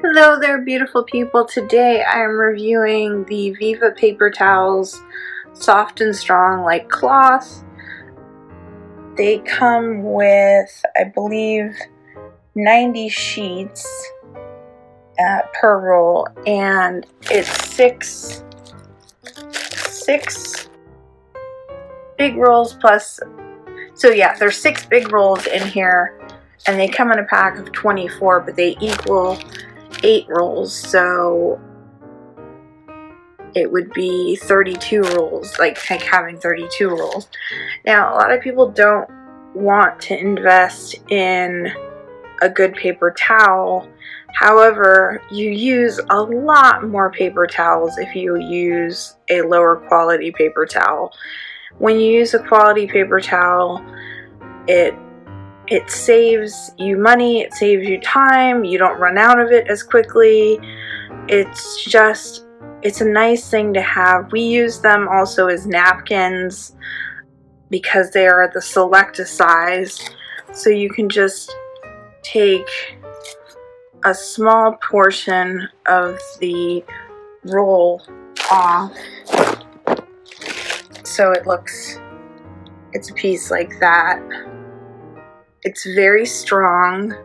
Hello there, beautiful people. Today I am reviewing the Viva paper towels, soft and strong like cloth. They come with, I believe, 90 sheets per roll, and it's six big rolls plus. So yeah, there's 6 big rolls in here, and they come in a pack of 24, but they equal 8 rolls, so it would be 32 rolls, like having 32 rolls. Now, a lot of people don't want to invest in a good paper towel. However, you use a lot more paper towels if you use a lower quality paper towel. When you use a quality paper towel, it saves you money, it saves you time, you don't run out of it as quickly. It's a nice thing to have. We use them also as napkins because they are the select size. So you can just take a small portion of the roll off. So it's a piece like that. It's very strong.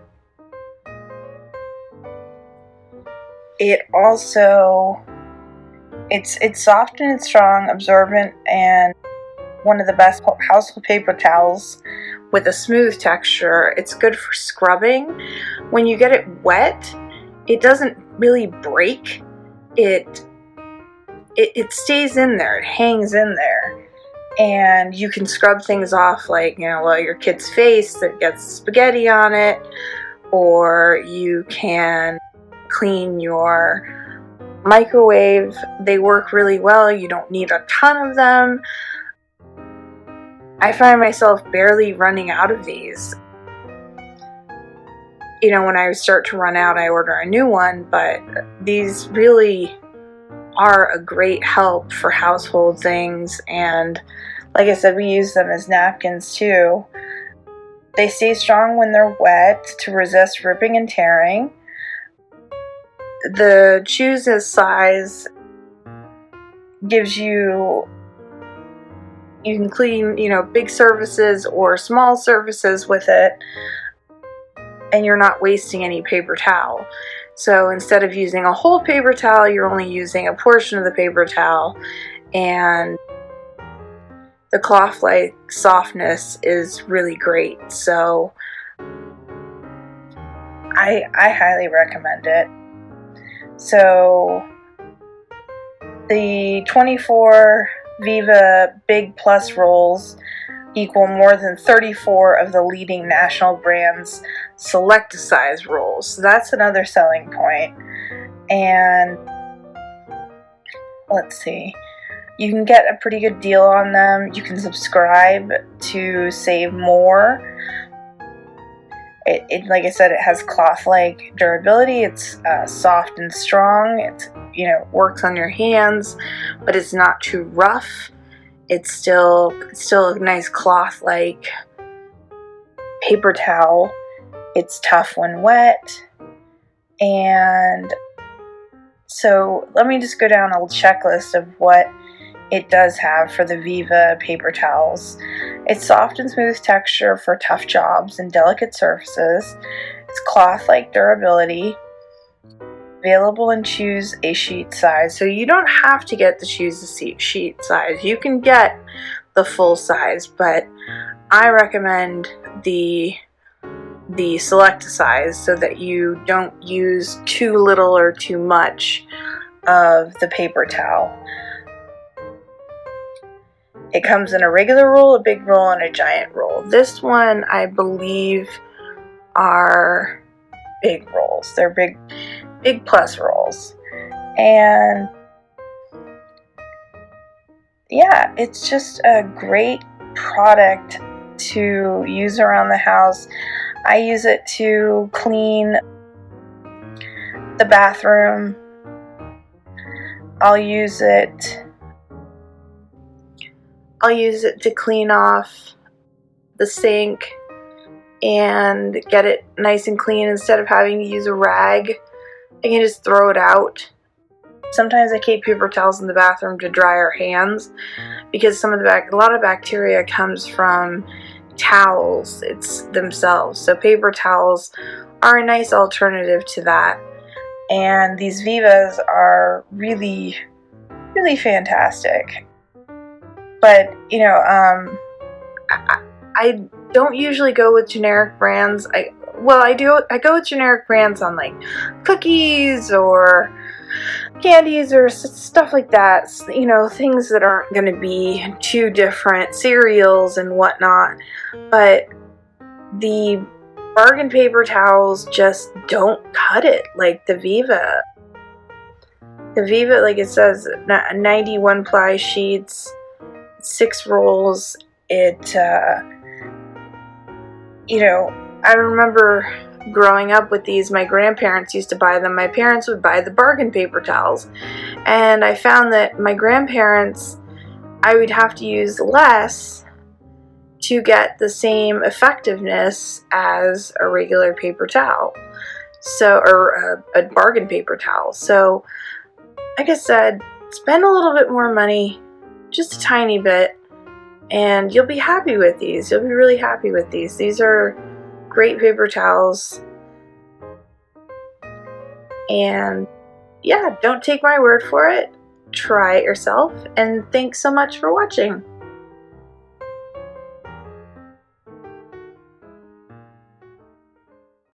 It also, it's soft and it's strong, absorbent, and one of the best household paper towels with a smooth texture. It's good for scrubbing. When you get it wet, it doesn't really break. It stays in there, it hangs in there, and you can scrub things off, like, your kid's face that gets spaghetti on it, or you can clean your microwave. They work really well. You don't need a ton of them. I find myself barely running out of these. When I start to run out, I order a new one, but these really are a great help for household things, and like I said, we use them as napkins too. They stay strong when they're wet to resist ripping and tearing. The choose a size gives you can clean, big surfaces or small surfaces with it, and you're not wasting any paper towel. So instead of using a whole paper towel, you're only using a portion of the paper towel, and the cloth-like softness is really great. So I highly recommend it. So the 24 Viva Big Plus rolls equal more than 34 of the leading national brands' select size rolls. So that's another selling point. And let's see, you can get a pretty good deal on them. You can subscribe to save more. It like I said, it has cloth-like durability. It's soft and strong. It's works on your hands, but it's not too rough. It's still a nice cloth-like paper towel. It's tough when wet. And so let me just go down a checklist of what it does have for the Viva paper towels. It's soft and smooth texture for tough jobs and delicate surfaces. It's cloth-like durability. Available in choose a sheet size. So you don't have to get the choose a sheet size. You can get the full size, but I recommend the select size so that you don't use too little or too much of the paper towel. It comes in a regular roll, a big roll, and a giant roll. This one, I believe, are big rolls. They're big plus rolls. And yeah, it's just a great product to use around the house. I use it to clean the bathroom. I'll use it to clean off the sink and get it nice and clean instead of having to use a rag. I can just throw it out. Sometimes I keep paper towels in the bathroom to dry our hands because a lot of bacteria comes from towels themselves. So paper towels are a nice alternative to that. And these Vivas are really, really fantastic. But, I don't usually go with generic brands. I go with generic brands on like cookies or candies or stuff like that. Things that aren't going to be too different, cereals and whatnot. But the bargain paper towels just don't cut it like the Viva. The Viva, like it says, 91 ply sheets, 6 rolls. I remember growing up with these. My grandparents used to buy them. My parents would buy the bargain paper towels. And I found that my grandparents, I would have to use less to get the same effectiveness as a regular paper towel. Or a bargain paper towel. So, like I said, spend a little bit more money, just a tiny bit, and you'll be happy with these. You'll be really happy with these. These are great paper towels. And yeah, don't take my word for it. Try it yourself. And thanks so much for watching.